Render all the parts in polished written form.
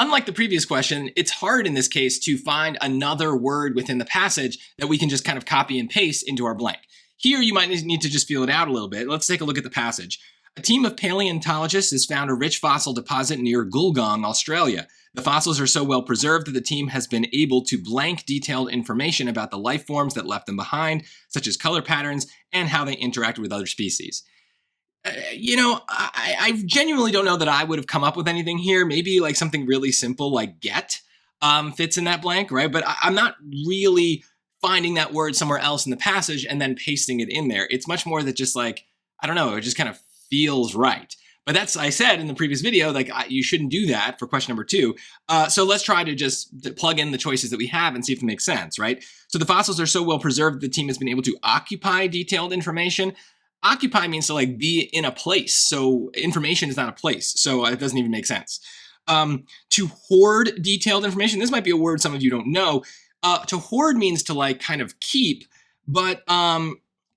unlike the previous question, it's hard in this case to find another word within the passage that we can just kind of copy and paste into our blank. Here, you might need to just feel it out a little bit. Let's take a look at the passage. A team of paleontologists has found a rich fossil deposit near Gulgong, Australia. The fossils are so well preserved that the team has been able to blank detailed information about the life forms that left them behind, such as color patterns and how they interact with other species. I genuinely don't know that I would have come up with anything here. Maybe like something really simple like get fits in that blank, right? But I'm not really finding that word somewhere else in the passage and then pasting it in there. It's much more that just like, I don't know, it just kind of feels right. But that's, I said in the previous video, like you shouldn't do that for question number 2. So let's try to just plug in the choices that we have and see if it makes sense, right? So the fossils are so well preserved, the team has been able to occupy detailed information. Occupy means to like be in a place. So information is not a place. So it doesn't even make sense. To hoard detailed information, this might be a word some of you don't know. To hoard means to like kind of keep, but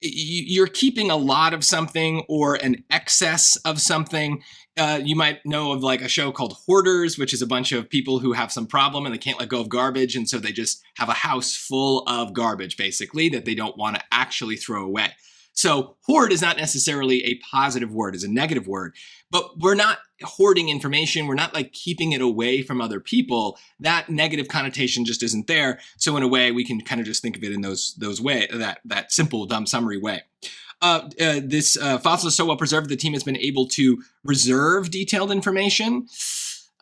you're keeping a lot of something or an excess of something. You might know of like a show called Hoarders, which is a bunch of people who have some problem and they can't let go of garbage. And so they just have a house full of garbage, basically, that they don't want to actually throw away. So hoard is not necessarily a positive word, it's a negative word, but we're not hoarding information. We're not like keeping it away from other people. That negative connotation just isn't there. So in a way, we can kind of just think of it in those way, that simple, dumb summary way. This fossil is so well preserved, the team has been able to reserve detailed information.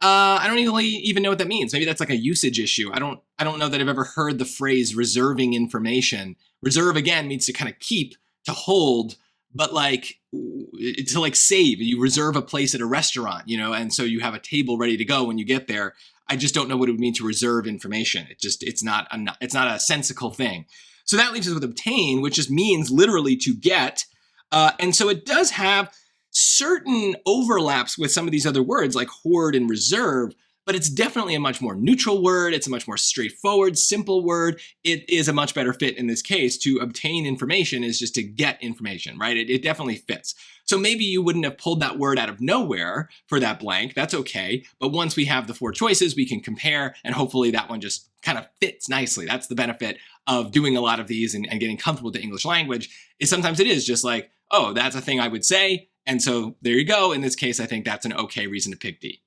I don't even know what that means. Maybe that's like a usage issue. I don't know that I've ever heard the phrase reserving information. Reserve again means to kind of keep, to hold, but like to like save. You reserve a place at a restaurant, and so you have a table ready to go when you get there. I just don't know what it would mean to reserve information. It's not a sensical thing. So that leaves us with obtain, which just means literally to get. And so it does have certain overlaps with some of these other words like hoard and reserve, but it's definitely a much more neutral word. It's a much more straightforward, simple word. It is a much better fit in this case. To obtain information is just to get information, right? It definitely fits. So maybe you wouldn't have pulled that word out of nowhere for that blank. That's okay. But once we have the 4 choices, we can compare, and hopefully that one just kind of fits nicely. That's the benefit of doing a lot of these and getting comfortable with the English language, is sometimes it is just like, oh, that's a thing I would say. And so there you go. In this case, I think that's an okay reason to pick D.